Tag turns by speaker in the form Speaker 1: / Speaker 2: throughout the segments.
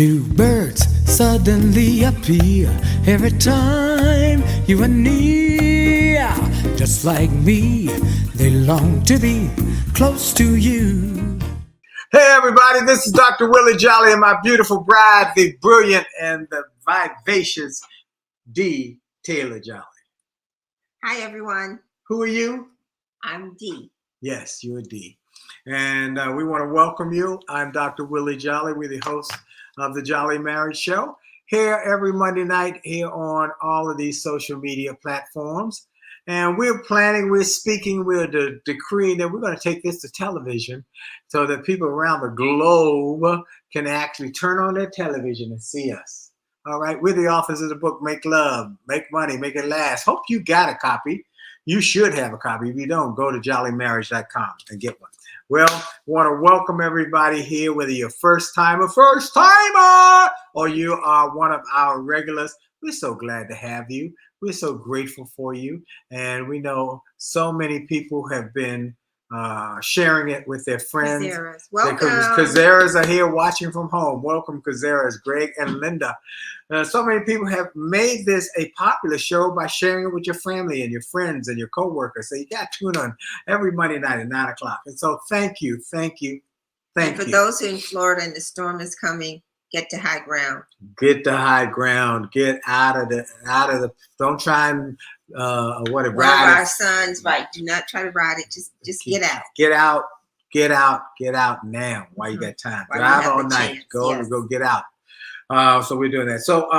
Speaker 1: Do birds suddenly appear every time you are near? Just like me, they long to be close to you.
Speaker 2: Hey everybody, this is Dr. Willie Jolley and my beautiful bride, the brilliant and the vivacious Dee Jolley.
Speaker 3: Hi everyone.
Speaker 2: Who are you?
Speaker 3: I'm Dee.
Speaker 2: Yes, you're Dee. And we want to welcome you. I'm Dr. Willie Jolley. We're the host of the Jolley Marriage Show. Here every Monday night here on all of these social media platforms. And we're speaking, we're decreeing that we're going to take this to television so that people around the globe can actually turn on their television and see us. All right. We're the authors of the book, Make Love, Make Money, Make It Last. Hope you got a copy. You should have a copy. If you don't, go to jolleymarriage.com and get one. Well, want to welcome everybody here, whether you're a first-timer, or you are one of our regulars. We're so glad to have you. We're so grateful for you. And we know so many people have been sharing it with their friends.
Speaker 3: Kazeras. Welcome.
Speaker 2: Kazeras are here watching from home. Welcome, Kazeras, Greg and Linda. So many people have made this a popular show by sharing it with your family and your friends and your coworkers. So you got to tune on every Monday night at 9 o'clock. And so thank you.
Speaker 3: And for those who are in Florida and the storm is coming, get to high ground.
Speaker 2: Get to high ground. Get out of the. Don't try and ride
Speaker 3: our sons, right? Do not try to ride it. Just get out.
Speaker 2: Get out now while you got time. Drive all night. Go get out. So we're doing that. So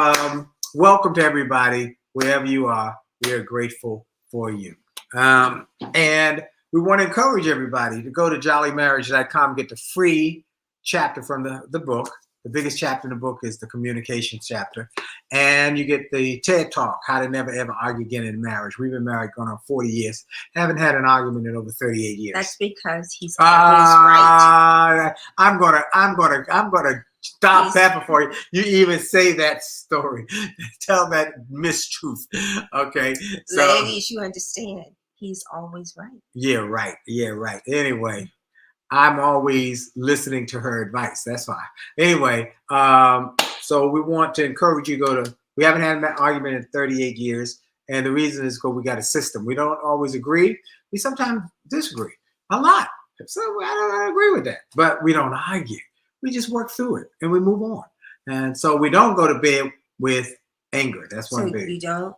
Speaker 2: welcome to everybody, wherever you are. We are grateful for you. And we want to encourage everybody to go to jolleymarriage.com, get the free chapter from the book. The biggest chapter in the book is the communications chapter. And you get the TED Talk, How to Never Ever Argue Again in Marriage. We've been married going on 40 years. Haven't had an argument in over 38 years.
Speaker 3: That's because he's always right.
Speaker 2: I'm gonna stop that before you even say that story. Tell that mistruth. Okay. So,
Speaker 3: ladies, you understand. He's always right.
Speaker 2: Yeah, right. Anyway. I'm always listening to her advice. That's fine. Anyway, so we want to encourage you we haven't had an argument in 38 years. And the reason is because we got a system. We don't always agree. We sometimes disagree a lot. So I don't agree with that. But we don't argue. We just work through it and we move on. And so we don't go to bed with anger. That's one big.
Speaker 3: You don't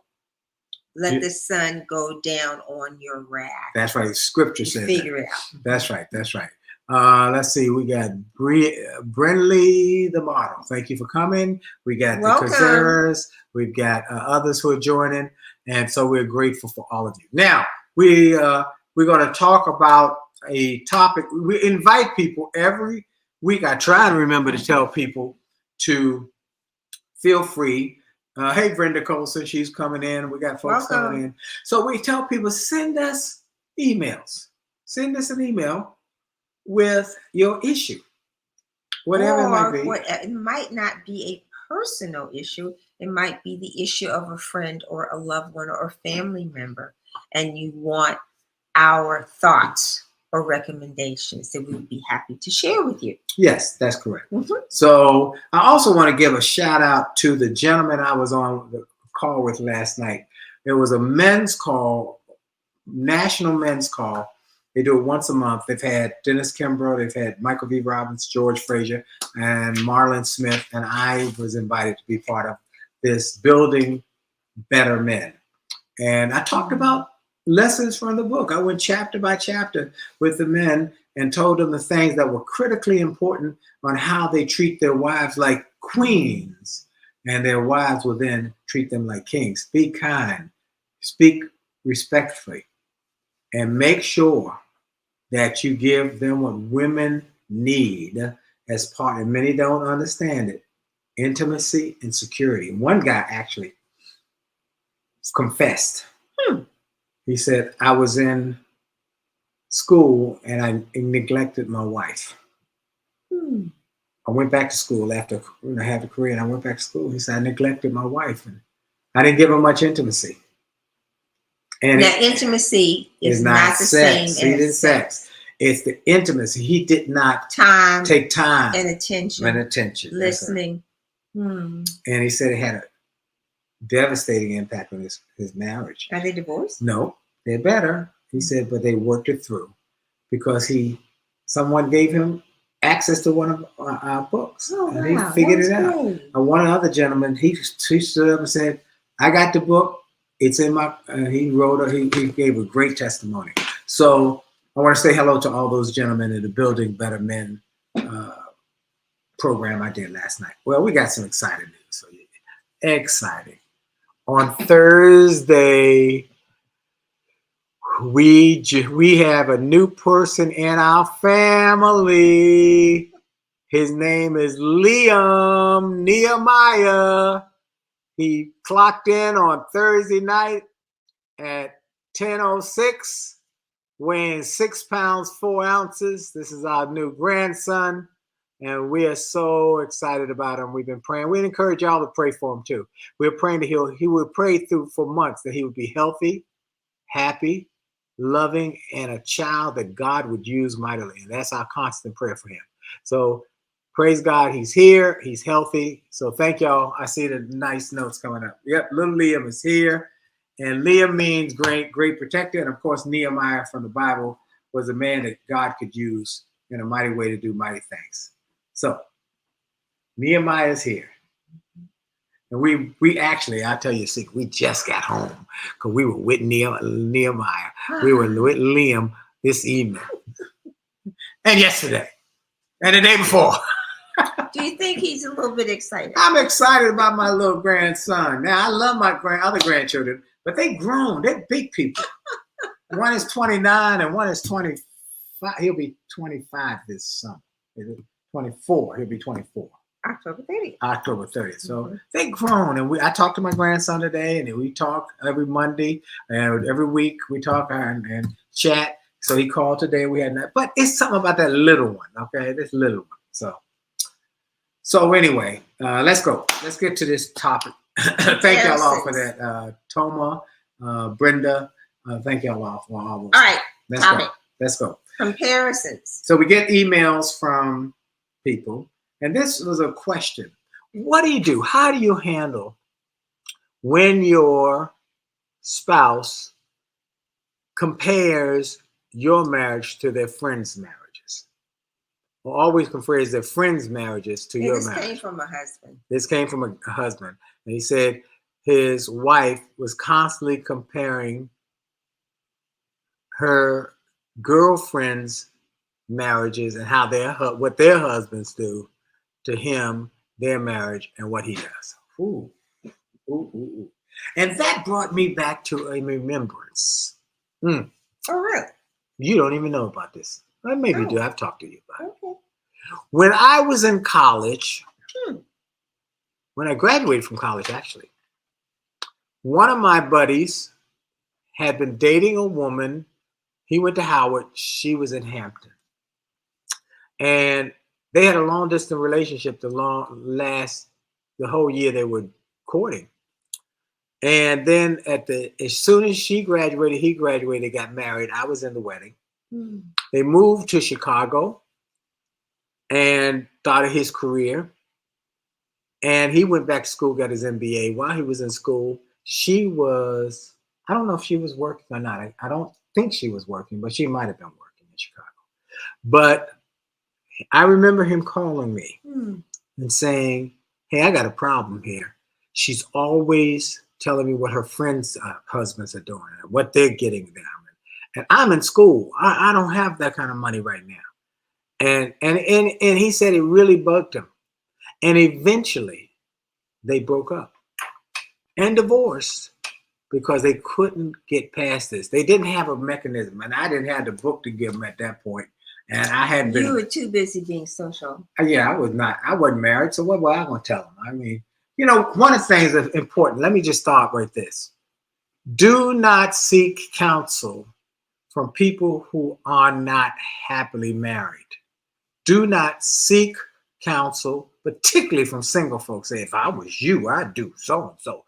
Speaker 3: let the sun go down on your wrath.
Speaker 2: That's right. Scripture says
Speaker 3: figure it out.
Speaker 2: That's right. Let's see. We got Brenley the model. Thank you for coming. We got the Kazeras. We've got others who are joining, and so we're grateful for all of you. Now we're going to talk about a topic. We invite people every week. I try to remember to tell people to feel free. Hey, Brenda Colson, she's coming in. We got folks coming in. So we tell people, send us emails. Send us an email with your issue, whatever it might be.
Speaker 3: It might not be a personal issue. It might be the issue of a friend or a loved one or a family member, and you want our thoughts or recommendations that we would be happy to share with you.
Speaker 2: Yes, that's correct.
Speaker 3: Mm-hmm.
Speaker 2: So I also want to give a shout out to the gentleman I was on the call with last night. There was a men's call, national men's call. They do it once a month. They've had Dennis Kimbrough, they've had Michael V. Robbins, George Frazier, and Marlon Smith, and I was invited to be part of this Building Better Men. And I talked about lessons from the book. I went chapter by chapter with the men and told them the things that were critically important on how they treat their wives like queens, and their wives will then treat them like kings. Speak kind, speak respectfully, and make sure that you give them what women need as part, and many don't understand it, intimacy and security. One guy actually confessed. He said, I was in school and I neglected my wife. I went back to school after I had a career, and I went back to school. He said, I neglected my wife and I didn't give her much intimacy. And
Speaker 3: now, intimacy is not the same as
Speaker 2: sex. It's the intimacy. He did not take time
Speaker 3: and attention,
Speaker 2: listening,
Speaker 3: Hmm.
Speaker 2: And he said it had a devastating impact on his marriage.
Speaker 3: Are they divorced?
Speaker 2: No, they're better. He said, but they worked it through because someone gave him access to one of our books.
Speaker 3: Oh,
Speaker 2: and
Speaker 3: wow.
Speaker 2: he figured
Speaker 3: That's
Speaker 2: it out.
Speaker 3: great.
Speaker 2: And one other gentleman, he stood up and said, I got the book. It's in my, he wrote, he gave a great testimony. So I want to say hello to all those gentlemen in the Building Better Men program I did last night. Well, we got some exciting news. So exciting. On Thursday, we have a new person in our family. His name is Liam Nehemiah. He clocked in on Thursday night at 10:06, weighing 6 pounds 4 ounces. This is our new grandson, and we are so excited about him. We've been praying. We encourage y'all to pray for him too. We're praying that he would pray through for months that he would be healthy, happy, loving, and a child that God would use mightily. And that's our constant prayer for him. So praise God, he's here, he's healthy. So thank y'all. I see the nice notes coming up. Yep, little Liam is here. And Liam means great protector. And of course, Nehemiah from the Bible was a man that God could use in a mighty way to do mighty things. So Nehemiah is here. And we actually, I'll tell you a secret, we just got home because we were with Nehemiah. We were with Liam this evening and yesterday and the day before.
Speaker 3: Do you think he's a little bit excited?
Speaker 2: I'm excited about my little grandson. Now, I love my other grandchildren, but they grown. They're big people. One is 29 and one is 25. He'll be 25 this summer. 24. He'll be 24.
Speaker 3: October 30th.
Speaker 2: October 30th. So they grown. And I talked to my grandson today, and we talk every Monday and every week we talk and chat. So he called today. We had that. But it's something about that little one, okay? This little one. So anyway, let's go. Let's get to this topic. Thank y'all all for that. Toma, Brenda, thank y'all all for all those.
Speaker 3: All right,
Speaker 2: Let's go.
Speaker 3: Comparisons.
Speaker 2: So we get emails from people, and this was a question. What do you do? How do you handle when your spouse compares your marriage to their friends' marriages? Or always compares their friends' marriages to your marriage. This came from a husband. This came from a husband. And he said his wife was constantly comparing her girlfriends' marriages and how what their husbands do to him, their marriage, and what he does. Ooh. And that brought me back to a remembrance. Oh, really? You don't even know about this. Well, maybe you do. I've talked to you about it. Okay. When I was in college, when I graduated from college, actually, one of my buddies had been dating a woman. He went to Howard. She was in Hampton. And they had a long-distance relationship the whole year they were courting. And then as soon as she graduated, he graduated, got married. I was in the wedding. They moved to Chicago and started his career. And he went back to school, got his MBA. While he was in school, I don't know if she was working or not. I don't think she was working, but she might have been working in Chicago. But I remember him calling me and saying, hey, I got a problem here. She's always telling me what her friends' husbands are doing and what they're getting them. And I'm in school. I don't have that kind of money right now. And he said it really bugged him. And eventually they broke up and divorced because they couldn't get past this. They didn't have a mechanism, and I didn't have the book to give them at that point. And I hadn't been. You were too busy being social. Yeah, I was not. I wasn't married, so what was I going to tell them? I mean, one of the things that's important. Let me just start with this. Do not seek counsel from people who are not happily married. Do not seek counsel, particularly from single folks. Say, if I was you, I'd do so-and-so.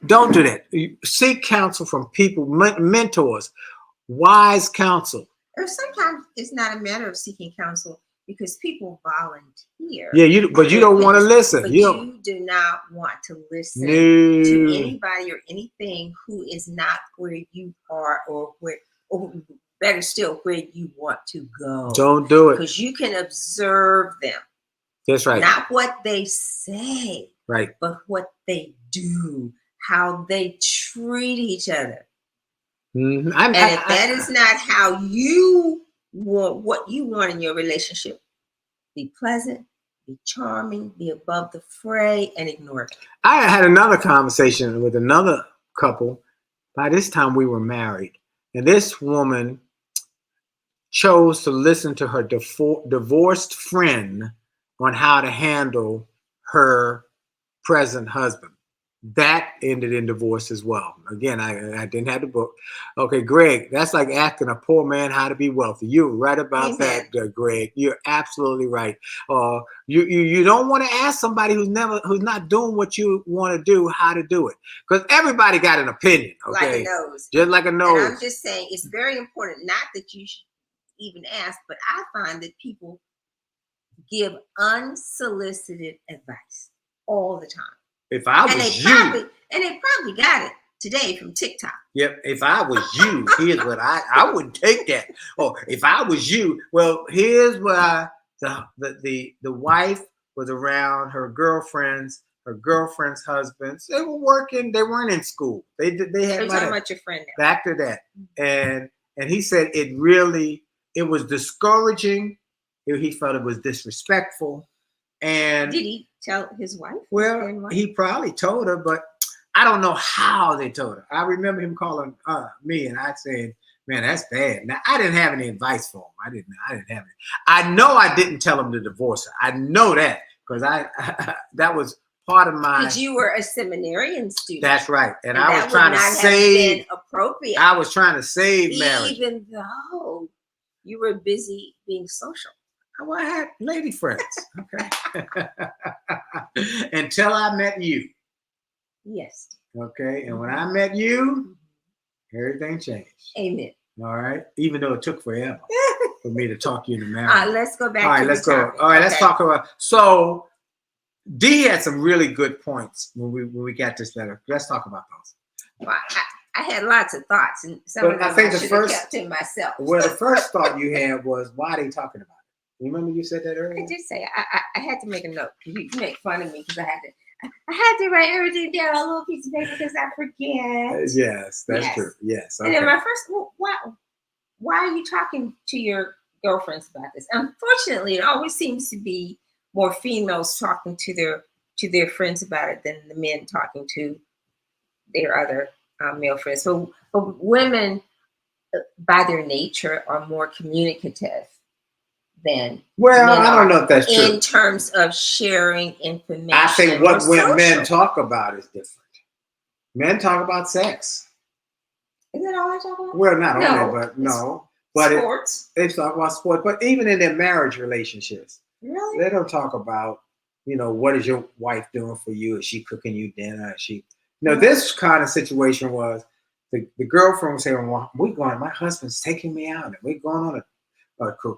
Speaker 2: Don't do that. Seek counsel from people, mentors, wise counsel.
Speaker 3: Or sometimes it's not a matter of seeking counsel. because people volunteer.
Speaker 2: Yeah, but you don't want to listen.
Speaker 3: But
Speaker 2: You
Speaker 3: do not want to listen
Speaker 2: No.
Speaker 3: to anybody or anything who is not where you are, or better still, where you want to go.
Speaker 2: Don't do it.
Speaker 3: Because you can observe them.
Speaker 2: That's right.
Speaker 3: Not what they say,
Speaker 2: Right.
Speaker 3: but what they do, how they treat each other.
Speaker 2: Mm-hmm.
Speaker 3: And if that is not how you want, what you want in your relationship, be pleasant, be charming, be above the fray, and ignore it.
Speaker 2: I had another conversation with another couple. By this time, we were married. And this woman chose to listen to her divorced friend on how to handle her present husband. That ended in divorce as well. Again, I didn't have the book. Okay, Greg, that's like asking a poor man how to be wealthy. You're right about that, Greg. You're absolutely right. You don't want to ask somebody who's not doing what you want to do how to do it, because everybody got an opinion. Okay,
Speaker 3: like a nose,
Speaker 2: just like a nose.
Speaker 3: And I'm just saying, it's very important. Not that you should even ask, but I find that people give unsolicited advice all the time.
Speaker 2: If I was
Speaker 3: they probably got it today from TikTok.
Speaker 2: Yep. If I was you, here's what I wouldn't take that. Oh, if I was you, well, here's what the wife was around her girlfriends, husbands. They were working. They weren't in school. They had
Speaker 3: money. Talking about your friend now.
Speaker 2: Back to that, and he said it was discouraging. He felt it was disrespectful. And
Speaker 3: did he tell his wife?
Speaker 2: Well, he probably told her, but I don't know how they told her. I remember him calling me, and I said, "Man, that's bad." Now, I didn't have any advice for him. I didn't have it. I know I didn't tell him to divorce her. I know that because that was part of my.
Speaker 3: Because you were a seminarian student.
Speaker 2: That's right, and I was trying to save.
Speaker 3: Appropriate.
Speaker 2: I was trying to save marriage,
Speaker 3: even though you were busy being social.
Speaker 2: Well, I had lady friends, okay, until I met you.
Speaker 3: Yes.
Speaker 2: Okay, and when I met you, everything changed.
Speaker 3: Amen.
Speaker 2: All right, even though it took forever for me to talk you into marriage.
Speaker 3: Let's go back.
Speaker 2: All right, let's go. All right, let's talk about. So, Dee had some really good points when we got this letter. Let's talk about those.
Speaker 3: Well, I had lots of thoughts, and some of them I should have kept to myself.
Speaker 2: Well, the first thought you had was, why are they talking about it? Remember you said that earlier?
Speaker 3: I did say I had to make a note. You make fun of me because I had to write everything down on a little piece of paper because I forget.
Speaker 2: Yes, that's true. Yes. Okay.
Speaker 3: And then my first, why are you talking to your girlfriends about this? Unfortunately, it always seems to be more females talking to their friends about it than the men talking to their other male friends. So women, by their nature, are more communicative than
Speaker 2: I don't know if that's true.
Speaker 3: In terms of sharing information.
Speaker 2: I think what men talk about is different. Men talk about sex.
Speaker 3: Is that all I talk about?
Speaker 2: Well, not only, but no. But
Speaker 3: sports.
Speaker 2: They talk about sports. But even in their marriage relationships,
Speaker 3: really,
Speaker 2: they don't talk about, what is your wife doing for you? Is she cooking you dinner? Is she, this kind of situation was the girlfriend was saying, well, my husband's taking me out and we're going on a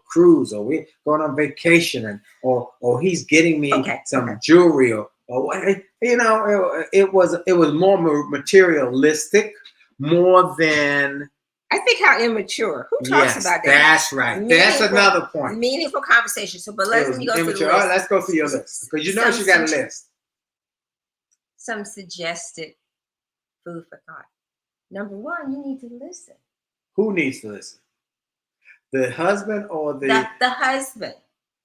Speaker 2: cruise, or we're going on vacation, and or he's getting me some jewelry, or it was more materialistic, more than.
Speaker 3: I think how immature. Who talks about that?
Speaker 2: That's right. That's another point.
Speaker 3: Meaningful conversation. So, but let me go through the list.
Speaker 2: All right, let's go through your list because you got a list.
Speaker 3: Some suggested food for thought. Number one, you need to listen.
Speaker 2: Who needs to listen? The husband or the
Speaker 3: husband?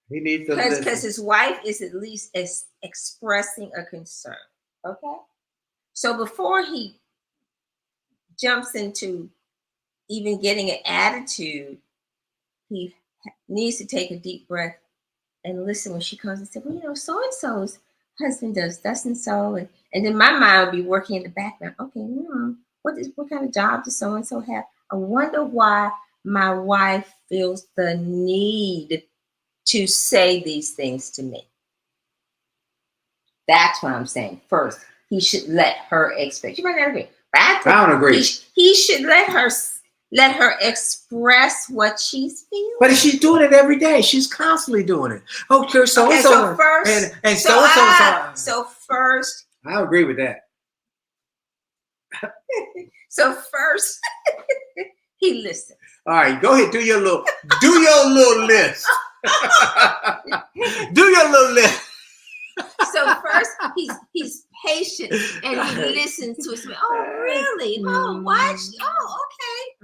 Speaker 2: He needs to listen
Speaker 3: because his wife is at least expressing a concern. Okay, so before he jumps into even getting an attitude, he needs to take a deep breath and listen when she comes and say, well, so and so's husband does thus and so, and then my mind will be working in the background. Okay, what kind of job does so and so have? I wonder why my wife feels the need to say these things to me. That's what I'm saying. First, he should let her expect. You might not agree. I don't agree. He should let her Let her express what she's feeling.
Speaker 2: But she's doing it every day. She's constantly doing it. Okay, so
Speaker 3: first,
Speaker 2: and
Speaker 3: so first,
Speaker 2: I agree with that.
Speaker 3: So first, he listens.
Speaker 2: All right, go ahead. Do your little list. Do your little list.
Speaker 3: So first, he's patient and he listens to us. Oh, really? Oh, what? Oh,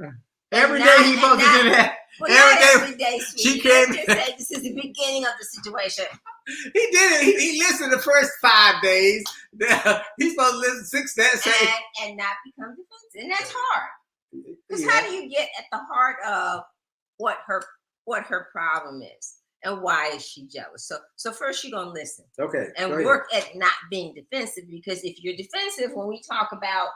Speaker 3: okay.
Speaker 2: Every day he's supposed to do that.
Speaker 3: Well, every day, sweetie.
Speaker 2: She came.
Speaker 3: Let's just say this is the beginning of the situation.
Speaker 2: He did it. He listened the first 5 days. He's supposed to listen 6 days.
Speaker 3: And not become defensive. And that's hard. Because how do you get at the heart of what her problem is and why is she jealous? So first you're gonna listen.
Speaker 2: Okay.
Speaker 3: And work at not being defensive, because if you're defensive when we talk about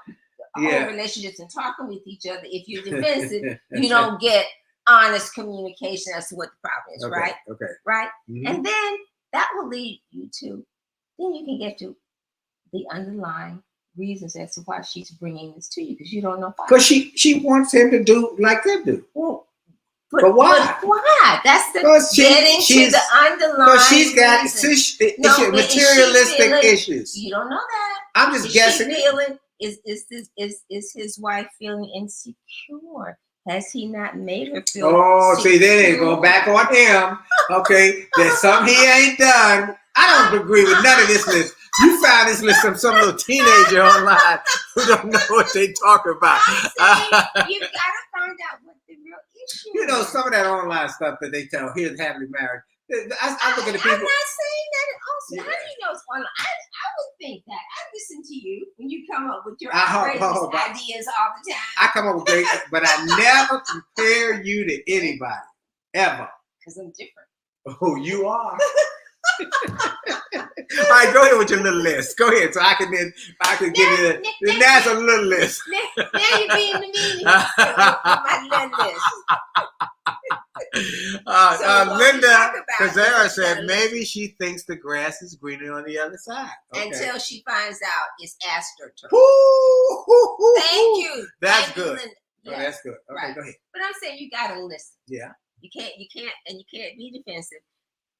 Speaker 3: whole relationships and talking with each other, if you're defensive, you don't get honest communication as to what the problem is, right?
Speaker 2: Okay.
Speaker 3: Right?
Speaker 2: Mm-hmm.
Speaker 3: And then that will lead you to, then you can get to the underlying reasons as to why she's bringing this to you, because you don't know why.
Speaker 2: Because she wants him to do like they do.
Speaker 3: Well,
Speaker 2: but why?
Speaker 3: But why? That's the getting to the underlying. Because
Speaker 2: she's got materialistic issues.
Speaker 3: You don't know that.
Speaker 2: I'm just guessing.
Speaker 3: Is his wife feeling insecure? Has he not made her feel?
Speaker 2: Oh,
Speaker 3: secure?
Speaker 2: see, then they go back on him. Okay, there's something he ain't done. I don't agree with none of this list. You found this list from some little teenager online who don't know what they talking about.
Speaker 3: You gotta find out what the real issue is.
Speaker 2: You know, some of that online stuff that they tell, here's happily married. I look at the people.
Speaker 3: I'm not saying that also. Yeah. How do you know it's online? I would think that. I listen to you when you come up with your ideas all the time.
Speaker 2: I come up with great, but I never compare you to anybody, ever.
Speaker 3: Because I'm different.
Speaker 2: Oh, you are. All right, go ahead with your little list. Go ahead, so I can give you that's a little list.
Speaker 3: Now you're being the meaning of my little list.
Speaker 2: Linda Kazara said maybe she thinks the grass is greener on the other side. Okay.
Speaker 3: Until she finds out it's astroturf.
Speaker 2: Thank
Speaker 3: you.
Speaker 2: That's good.
Speaker 3: Linda.
Speaker 2: Oh, that's good. Okay,
Speaker 3: right.
Speaker 2: Go ahead.
Speaker 3: But I'm saying you gotta listen.
Speaker 2: Yeah.
Speaker 3: You can't be defensive.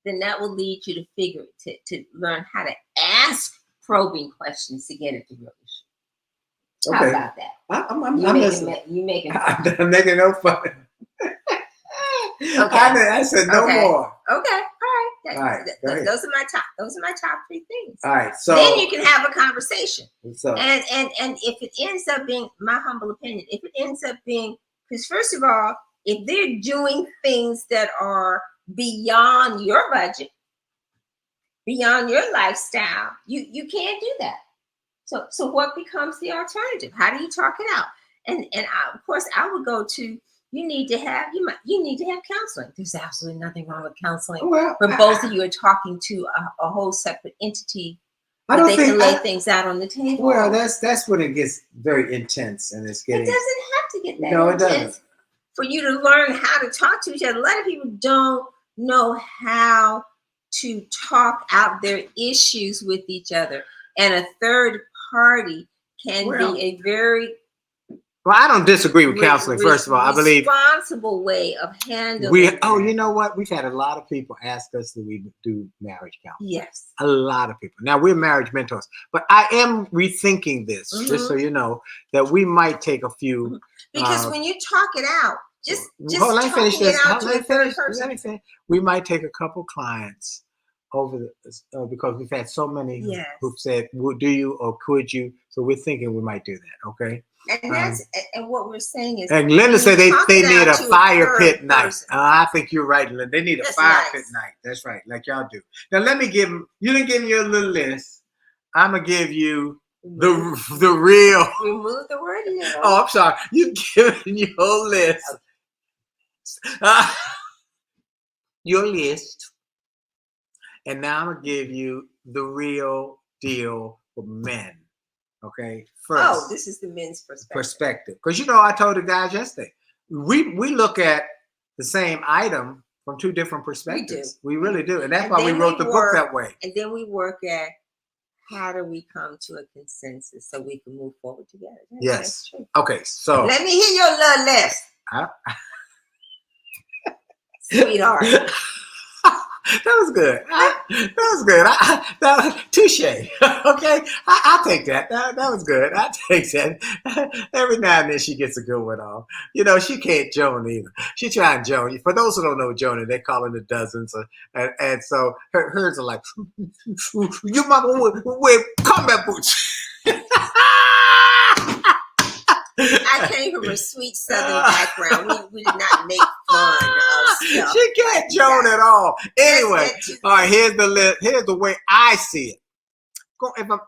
Speaker 3: Then that will lead you to figure to learn how to ask probing questions to get at the real issue.
Speaker 2: Okay.
Speaker 3: How about that?
Speaker 2: I'm listening.
Speaker 3: You making
Speaker 2: I'm making no fun. Okay. I said no more.
Speaker 3: Okay. All right. Those are my top 3 things.
Speaker 2: All right. So
Speaker 3: then you can have a conversation.
Speaker 2: So,
Speaker 3: and if it ends up being, my humble opinion, if it ends up being, because first of all, if they're doing things that are beyond your budget, beyond your lifestyle, you can't do that. So what becomes the alternative? How do you talk it out? And of course I would go to, you need to have counseling. There's absolutely nothing wrong with counseling.
Speaker 2: Well,
Speaker 3: but both of you are talking to a whole separate entity.
Speaker 2: I don't
Speaker 3: they
Speaker 2: think
Speaker 3: can lay things out on the table.
Speaker 2: Well, that's when it gets very intense, and it's getting.
Speaker 3: It doesn't have to get that.
Speaker 2: No,
Speaker 3: intense.
Speaker 2: It doesn't.
Speaker 3: For you to learn how to talk to each other. A lot of people don't know how to talk out their issues with each other, and a third party can be a very
Speaker 2: I don't disagree with counseling. First of all, I believe
Speaker 3: responsible way of handling.
Speaker 2: You know what? We've had a lot of people ask us that we do marriage counseling.
Speaker 3: Yes,
Speaker 2: a lot of people. Now we're marriage mentors, but I am rethinking this, just so you know, that we might take a few.
Speaker 3: Because when you talk it out, just
Speaker 2: let me finish this.
Speaker 3: Let
Speaker 2: me finish. We might take a couple clients over because we've had so many who've said, "Well, do you or could you?" So we're thinking we might do that. Okay.
Speaker 3: And that's and what we're saying is.
Speaker 2: And Linda said they need a fire pit night. I think you're right, Linda. They need a fire pit night. That's right, like y'all do. Now let me give them. You didn't give me your little list. I'm gonna give you the real.
Speaker 3: Remove the word.
Speaker 2: Oh, I'm sorry. You giving your list. Your list. And now I'm gonna give you the real deal for men. Okay. First,
Speaker 3: this is the men's
Speaker 2: perspective. Because I told the guys yesterday, we look at the same item from 2 different perspectives. We really do, and that's why we wrote the book that way.
Speaker 3: And then we work at how do we come to a consensus so we can move forward together. That's true.
Speaker 2: Okay. So
Speaker 3: let me hear your little list. Sweetheart.
Speaker 2: That was good. That was good. Touche. Okay, I'll take that. That was good. I take that. Every now and then she gets a good one off. You know, she can't Joan either. She trying Joan. For those who don't know Joan, they call her the dozens, and so hers are like, "You mama wear combat boots."
Speaker 3: I came from a sweet Southern background. We did not make fun of stuff.
Speaker 2: She can't Joan at all. Anyway, all right. Here's the list. Here's the way I see it.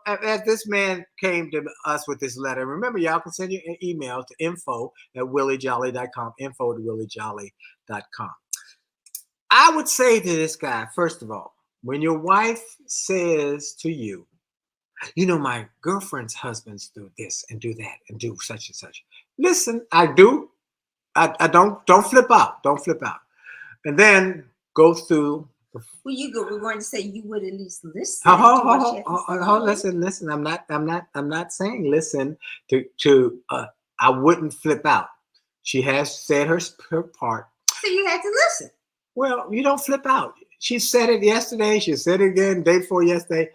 Speaker 2: As this man came to us with this letter, remember, y'all can send you an email to info@williejolly.com. info@williejolly.com. I would say to this guy, first of all, when your wife says to you, you know, my girlfriend's husbands do this and do that and do such and such. Listen, I do. I don't flip out. Don't flip out. And then go through.
Speaker 3: Well, we're going to say you would at least listen.
Speaker 2: Listen. I'm not saying listen to. I wouldn't flip out. She has said her part.
Speaker 3: So you had to listen.
Speaker 2: Well, you don't flip out. She said it yesterday. She said it again day before yesterday.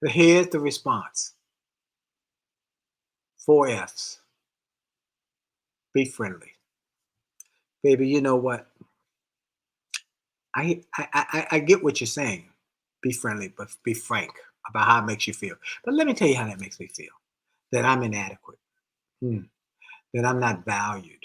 Speaker 2: Here's the response. 4 F's. Be friendly. Baby, you know what? I get what you're saying. Be friendly, but be frank about how it makes you feel. But let me tell you how that makes me feel. That I'm inadequate. That I'm not valued.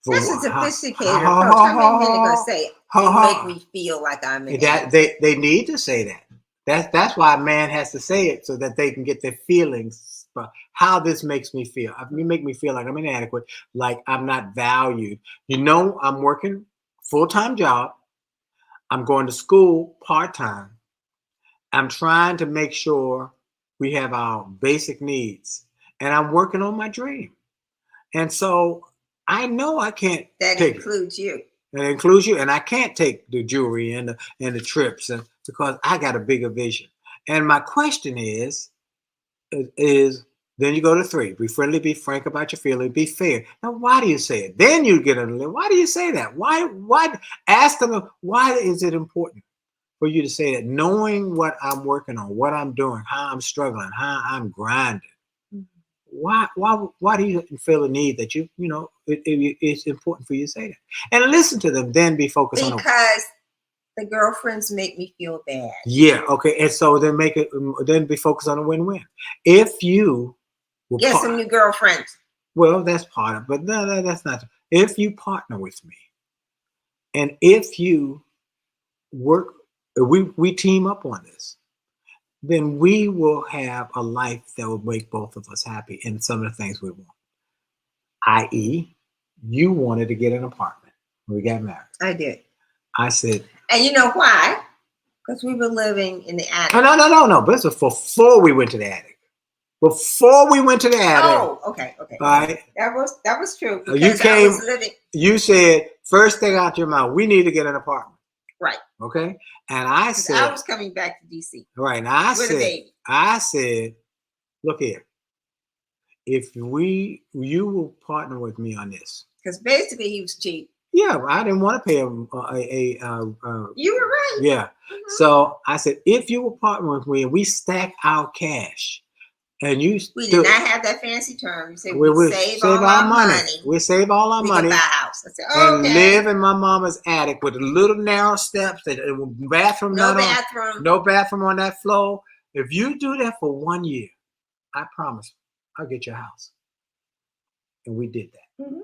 Speaker 3: That's a sophisticated approach. How many men are going to say, you make me feel like I'm inadequate?
Speaker 2: They need to say that. That's why a man has to say it, so that they can get their feelings about how this makes me feel. You make me feel like I'm inadequate, like I'm not valued. You know, I'm working full-time job. I'm going to school part-time. I'm trying to make sure we have our basic needs, and I'm working on my dream. And so I know I can't.
Speaker 3: That includes you.
Speaker 2: It includes you, and I can't take the jewelry and the trips, because I got a bigger vision. And my question is then you go to 3. Be friendly, be frank about your feelings, be fair. Now, why do you say it? Then you get why do you say that? Why ask them, why is it important for you to say that? Knowing what I'm working on, what I'm doing, how I'm struggling, how I'm grinding. Why do you feel the need that you know it's important for you to say that? And listen to them, then be focused on
Speaker 3: because the girlfriends make me feel bad.
Speaker 2: Yeah, okay. And so then be focused on a win-win. If you
Speaker 3: get some new girlfriends.
Speaker 2: Well, that's part of it, but no, that's not. If you partner with me, and if you work, we team up on this, then we will have a life that will make both of us happy in some of the things we want. I.e., you wanted to get an apartment when we got married. I did. I said.
Speaker 3: And you know why? Because we were living in the attic.
Speaker 2: No. But this was before we went to the attic. Before we went to the attic.
Speaker 3: Oh, okay. All right. That was true.
Speaker 2: You said, first thing out your mouth, we need to get an apartment.
Speaker 3: Right.
Speaker 2: Okay. And I said,
Speaker 3: I was coming back to DC.
Speaker 2: Right. And I said, look here. If you will partner with me on this.
Speaker 3: Because basically he was cheap.
Speaker 2: Yeah, I didn't want to pay him
Speaker 3: you were right.
Speaker 2: Yeah. Mm-hmm. So I said, if you will partner with me and we stack our cash, and we did
Speaker 3: not have that fancy term. You said we save all our money.
Speaker 2: We save all our money.
Speaker 3: We can buy a house. I said,
Speaker 2: and live in my mama's attic with little narrow steps, no bathroom on that floor. If you do that for 1 year, I promise I'll get your house. And we did that. Mm-hmm.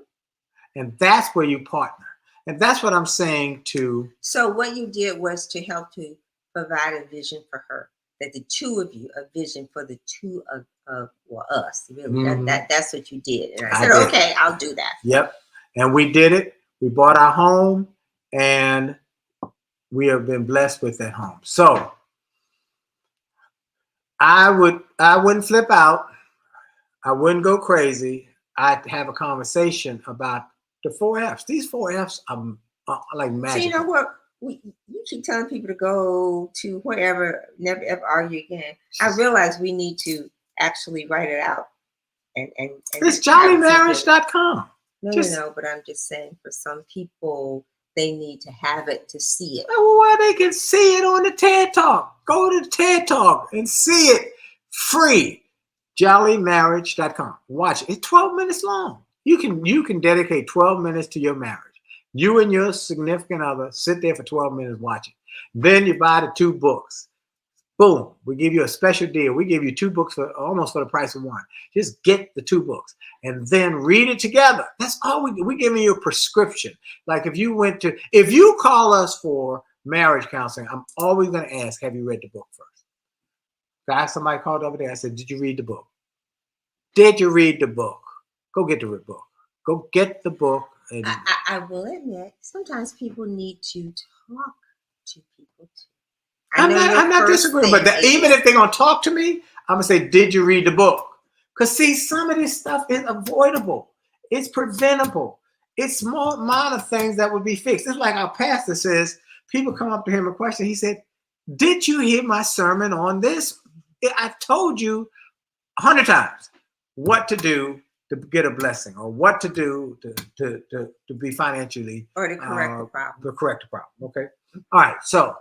Speaker 2: And that's where you partner. And that's what I'm saying to.
Speaker 3: So what you did was to help to provide a vision for her. That the two of you, a vision for the two of us. Really, mm-hmm. that's what you did. And I said, okay, I'll do that.
Speaker 2: Yep. And we did it. We bought our home, and we have been blessed with that home. So I wouldn't flip out. I wouldn't go crazy. I'd have a conversation about the 4 F's. These 4 F's are like magic.
Speaker 3: So you know what? You keep telling people to go to wherever, never ever argue again. I realize we need to actually write it out. And
Speaker 2: it's JolleyMarriage.com.
Speaker 3: No, but I'm just saying for some people, they need to have it to see it.
Speaker 2: Well, they can see it on the TED Talk. Go to the TED Talk and see it free. JolleyMarriage.com. Watch it. It's 12 minutes long. You can dedicate 12 minutes to your marriage. You and your significant other sit there for 12 minutes watching. Then you buy the 2 books. Boom. We give you a special deal. We give you 2 books for almost for the price of 1. Just get the 2 books and then read it together. That's all we're giving you a prescription. Like if you call us for marriage counseling, I'm always going to ask, have you read the book first? Guys, somebody called over there. I said, did you read the book? Did you read the book? Go get the book. Go get the book. And
Speaker 3: I will admit, sometimes people need to talk to people too.
Speaker 2: I'm not disagreeing, but even if they're going to talk to me, I'm going to say, did you read the book? Because see, some of this stuff is avoidable. It's preventable. It's small minor things that would be fixed. It's like our pastor says, people come up to him and question. He said, did you hear my sermon on this? I've told you 100 times what to do to get a blessing, or what to do to be financially,
Speaker 3: or to correct the problem.
Speaker 2: To correct the problem. Okay. All right. So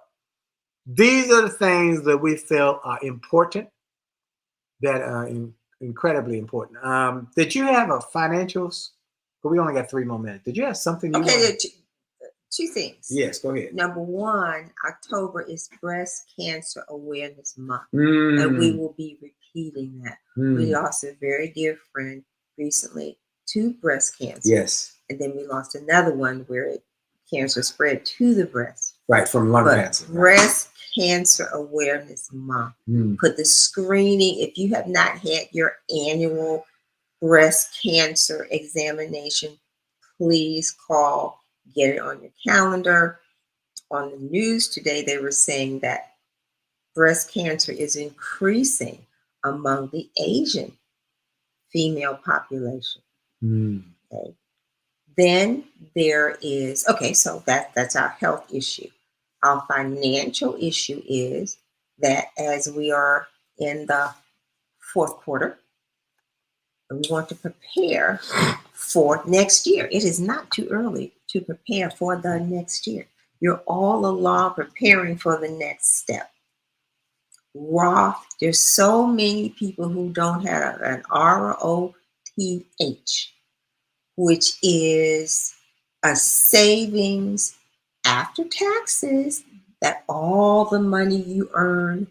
Speaker 2: these are the things that we feel are important, that are incredibly important. Did you have a financials? But we only got 3 more minutes. Did you have something?
Speaker 3: Okay, 2 things.
Speaker 2: Yes, go ahead.
Speaker 3: Number 1, October is Breast Cancer Awareness Month, and we will be repeating that. We lost a very dear friend recently to breast cancer.
Speaker 2: Yes.
Speaker 3: And then we lost another one where cancer spread to the breast.
Speaker 2: Right, from lung cancer.
Speaker 3: Breast Cancer Awareness Month. Put the screening, if you have not had your annual breast cancer examination, please call, get it on your calendar. On the news today, they were saying that breast cancer is increasing among the Asian female population. Okay. Then there is, so that's our health issue. Our financial issue is that as we are in the 4th quarter, we want to prepare for next year. It is not too early to prepare for the next year. You're all along preparing for the next step. Roth, there's so many people who don't have an ROTH, which is a savings after taxes, that all the money you earn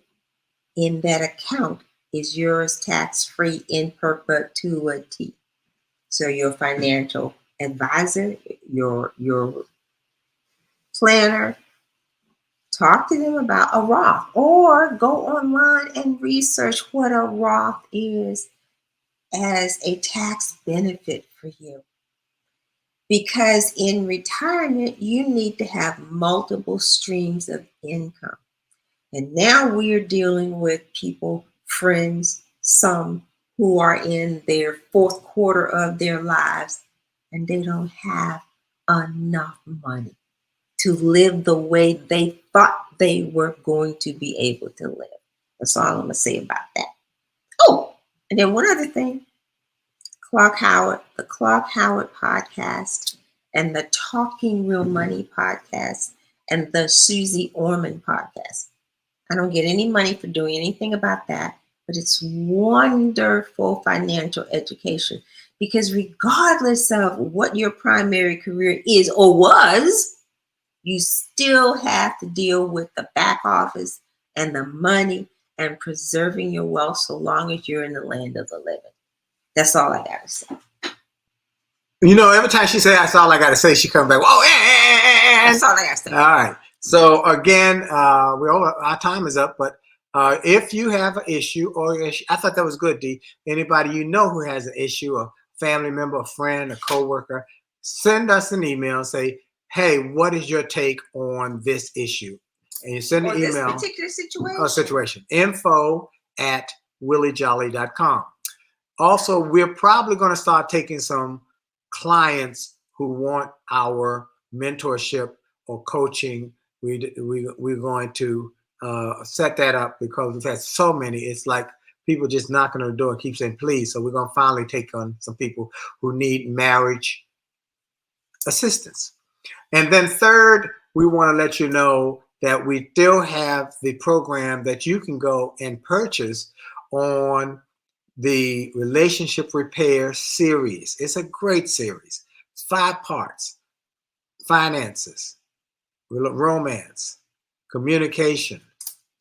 Speaker 3: in that account is yours tax-free in perpetuity. So your financial advisor, your planner, talk to them about a Roth, or go online and research what a Roth is as a tax benefit for you. Because in retirement, you need to have multiple streams of income. And now we are dealing with people, friends, some who are in their 4th quarter of their lives, and they don't have enough money to live the way they thought they were going to be able to live. That's all I'm going to say about that. Oh, and then one other thing. The Clark Howard podcast, and the Talking Real Money podcast, and the Susie Orman podcast. I don't get any money for doing anything about that, but it's wonderful financial education, because regardless of what your primary career is or was, you still have to deal with the back office and the money and preserving your wealth so long as you're in the land of the living. That's all I got to say.
Speaker 2: You know, every time she says that's all I got to say, she comes back, whoa,
Speaker 3: that's all I got to say.
Speaker 2: All right. So again, our time is up, but if you have an issue, I thought that was good, Dee. Anybody you know who has an issue, a family member, a friend, a coworker, send us an email and say, hey, what is your take on this issue? And you send an email.
Speaker 3: This particular
Speaker 2: situation. info@williejolly.com. Also, we're probably going to start taking some clients who want our mentorship or coaching. We're going to set that up, because we've had so many. It's like people just knocking on the door and keep saying please. So we're going to finally take on some people who need marriage assistance. And then third, we want to let you know that we still have the program that you can go and purchase on the Relationship Repair series. It's a great series. It's 5 parts: finances, romance, communication,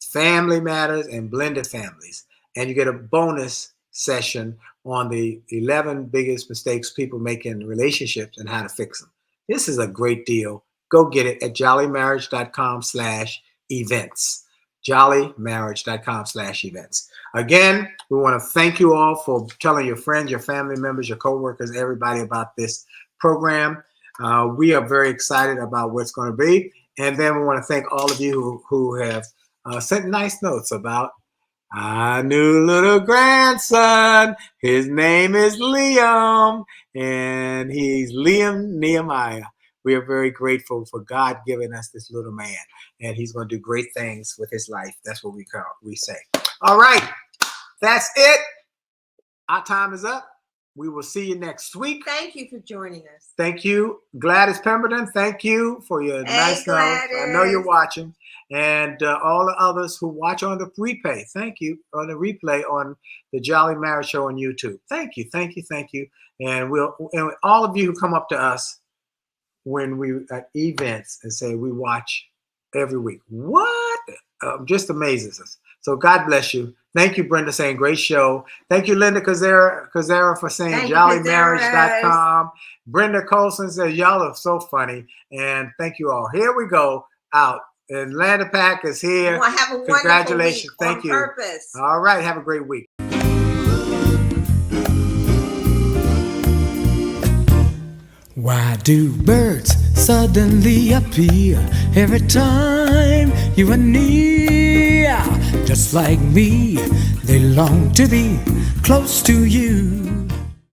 Speaker 2: family matters, and blended families. And you get a bonus session on the 11 biggest mistakes people make in relationships and how to fix them. This is a great deal. Go get it at jolleymarriage.com/events. jolleymarriage.com/events. Again, we want to thank you all for telling your friends, your family members, your coworkers, everybody about this program. We are very excited about what's going to be. And then we want to thank all of you who have sent nice notes about our new little grandson. His name is Liam, and he's Liam Nehemiah. We are very grateful for God giving us this little man, and he's going to do great things with his life. That's what we say. All right, that's it. Our time is up. We will see you next week.
Speaker 3: Thank you for joining us.
Speaker 2: Thank you, Gladys Pemberton. Thank you for your nice note. I know you're watching. And all the others who watch on the replay, thank you, on the replay on the Jolley Marriage Show on YouTube. Thank you, thank you, thank you. And and all of you who come up to us when we at events and say we watch every week. What? Just amazes us. So God bless you. Thank you, Brenda, saying great show. Thank you, Linda Kazera for saying jolleymarriage.com. Brenda Colson says y'all are so funny. And thank you all. Here we go. Out. Atlanta Pack is here.
Speaker 3: Well, have a
Speaker 2: Congratulations.
Speaker 3: Thank you.
Speaker 2: Purpose. All right. Have a great week.
Speaker 1: Why do birds suddenly appear every time you are near? Just like me, they long to be close to you.